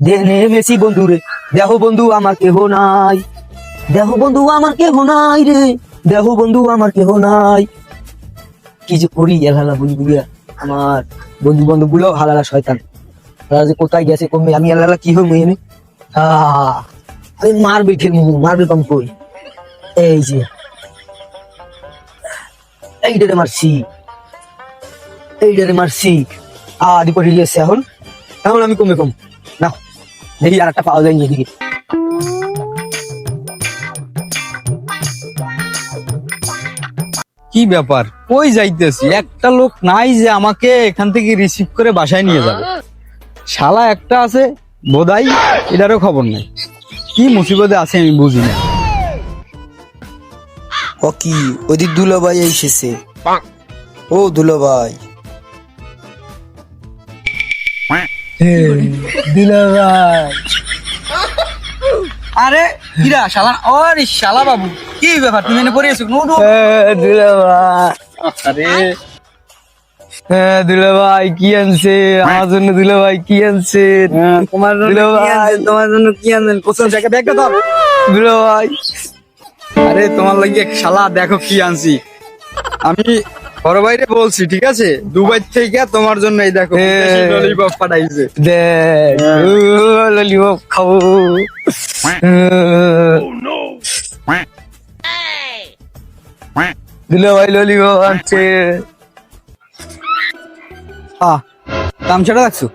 দেনে Messi বন্ধু রে, দেহ বন্ধু আমার কেহ নাই, দেহ বন্ধু আমার কেহ নাই রে, দেহ বন্ধু আমার কেহ নাই। কি যে করি হালা বন্ধুগুলা, আমার বন্ধু বান্ধব গুলো হালালা শয়তান, তারা যে কোথায় গেছে কমবে, আমি হালালা কি হবো এনে। আমি মারবে খেলবো, মারবে কম কই, এই যে এইটারে মারছি, এইটারে মারছি, আদি রিলিয়েছে। এখন এখন আমি কমে কম না, দেখি আর একটা পাওয়া যায়নি এদিকে। কি ব্যাপার, কই যাইতেছি? একটা লোক নাই যে আমাকে এখান থেকে রিসিভ করে বাসায় নিয়ে যাবে। শালা একটা আছে বোধাই, এটারও খবর নাই। কি মুসিবতে আছে আমি বুঝি না। ও কি ওদিক দুলাভাই এসেছে? ও দুলাভাই, দুলাভাই। আরে কিরা শালা, ওরে শালা বাবু, কি ব্যাপার তুমি এনে পড়ে আছো? দুলাভাই, আরে দুলাভাই কি আনছে আমার জন্য? দুলাভাই কি আনছে তোমার জন্য কি আনছেন? তোমার জন্য কি আনছেন? কোথাও জায়গা ব্যাগটা ধর। দুলাভাই? আরে তোমার লাগি এক শালা, দেখো কি আনছি আমি। বড় বাইরে বলছি, ঠিক আছে? দুবাই থেকে তোমার জন্য এই দেখো ললিপপ পাঠাইছে। দেখ ললিপপ খাবো। দুলাভাই ললিপপ আনছে। তামছাটা রাখছো,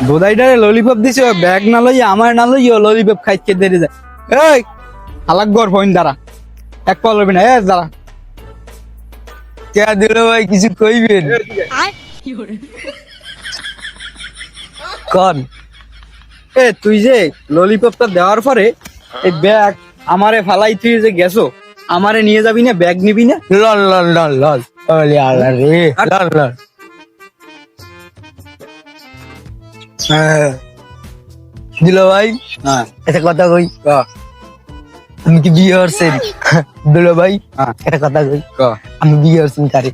বোধাইটারে ললিপপ দিছে, ব্যাগ না লই আমার না লই ললিপপ খাইতে দেরি যায়। এই হালাক গর ফোন দ্বারা এক পা লবি না, এ দাঁড়া। কে দুলাভাই কিছু কইবেন? কোন? এ তুই যে ললিপপটা দেওয়ার পরে এই ব্যাগ আমারে ফালাই তুই যে গেছো, আমারে নিয়ে যাবি না? ব্যাগ নিবি না? লল লল লল লল, ওলে আল্লাহ রে, লল লল। দুলাভাই হ্যাঁ একটা কথা কই, আমি কি বিয়ে করছেন? দুলাভাই একটা কথা কই, আমি বিয়ে করছেন কারে?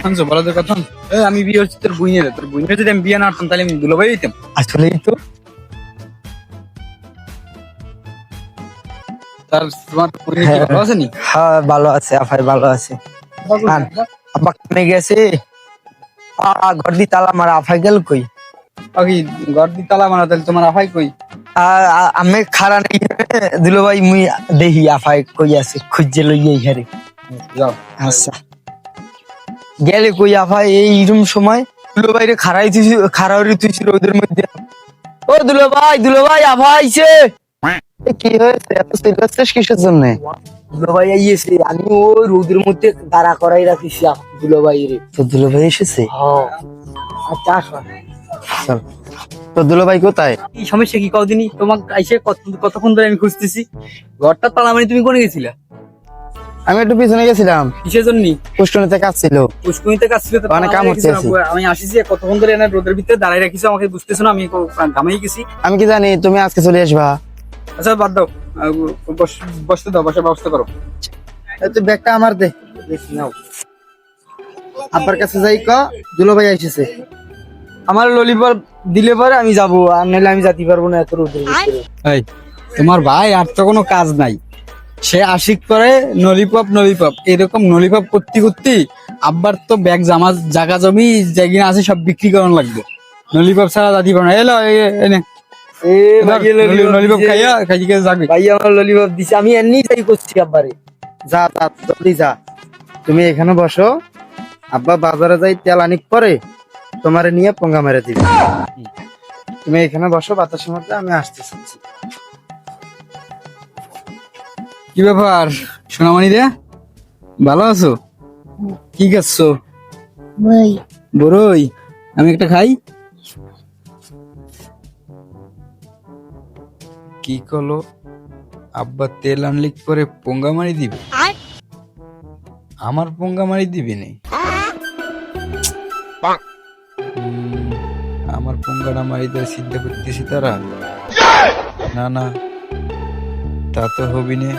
শুনছো বলাদের কথা? আমি বিয়ে হচ্ছি তোর বুইনের, তোর বুইনের যদি আমি বিয়ে না করতাম তাহলে আমি দুলাভাই হইতাম। আসলেই তো। তার তোমার বুইনের কি ভালো আছে নি? হ্যাঁ ভালো আছে, আফাই ভালো আছে। আব্বা কামে গেছে, ঘর দি তালা মারা। আফাই গেল কই? আগে ঘর দি তালা মারা, তাহলে তোমার আফাই কই? আমি খারা নেই দুলাভাই, মুই দেখি আফাই কই আছে, খুঁজে লইয়ে ঘরে। যাও। আচ্ছা গেলে কই আফাই এইরকম সময়? দুলাভাই রে খারাই তুই, খারাওরি তুই রোদের মধ্যে। ও দুলাভাই, দুলাভাই আফা আইছে। কি হয়েছে, এত সিরিয়াস কিসের জন্য? দুলাভাই আইয়েছে, আমি ওই রোদের মধ্যে দাঁড়া করাই রাখিস দুলাভাই রে। তো দুলাভাই এসেছে? আচ্ছা আসো। চল, তো দুলাভাই কোথায়? কি সমস্যা কি কদিনই তোমাকে আইসে কতক্ষণ ধরে আমি খুঁজতেছি। ঘরটা তালা মারি, তুমি কোনে গেছিলা? আমি একটু পিছনে গেছিলাম, কিসের জন্য? পুষ্করণীতে কাজ ছিল। পুষ্কুনিতে কাজ ছিল তো, অনেক কাম হচ্ছে। আমি আসিছি কতক্ষণ ধরে এনে রোদের ভিতরে দাঁড়াই রাখিছো, আমাকে বুঝতেছো না? আমি ঘামাই গেছি। আমি কি জানি তুমি আজকে চলে আসবা? আচ্ছা বাদ দাও, বসতে দাও, বসার ব্যবস্থা করো। তুই ব্যাগটা আমার দে, দেখি নাও। আব্বার কাছে যাই ক দুলাভাই এসেছে। আমার ললিপপ দিলে পরে আমি যাবো, আর নাহলে আমি যেতে পারবো না এত রোদের ভিতরে। এই তোমার ভাই আর তো কোনো কাজ নাই, সে আশিক করে নলিপপ নলিপপ, এরকম নলিপপ করতে করতে আব্বার তো ব্যাগ জামা জায়গা জমি যেগুলো আছে সব বিক্রি করানো লাগবে। নলিপপ ছাড়া যাতে পারো না। এলো এনে ললিপপ খাইয়া খাইয়ে যাবে। ভাই আমার ললিপপ দিছে, আমি এমনি যাই করছি আব্বারে। যা যা জলদি যা, তুমি এখানে বসো, আব্বা বাজারে যাই তেল আনিক পরে তোমারে নিয়ে পঙ্গা মেরে দিবে। তুমি এখানে বসো বাতাসের মধ্যে, আমি আসতেছি। কি ব্যাপার সোনামণি রে, ভালো আছো? কি খাচ্ছো? বড়ই, আমি একটা খাই। কি করলো আব্বা? তেল আনলিক করে পোঙ্গা মারি দিবে? আমার পোঙ্গা মারি দিবে নেই? আমার পোঙ্গাটা মারি দেওয়ার চিন্তা করতেছি তারা। না না, তা তো হবি না।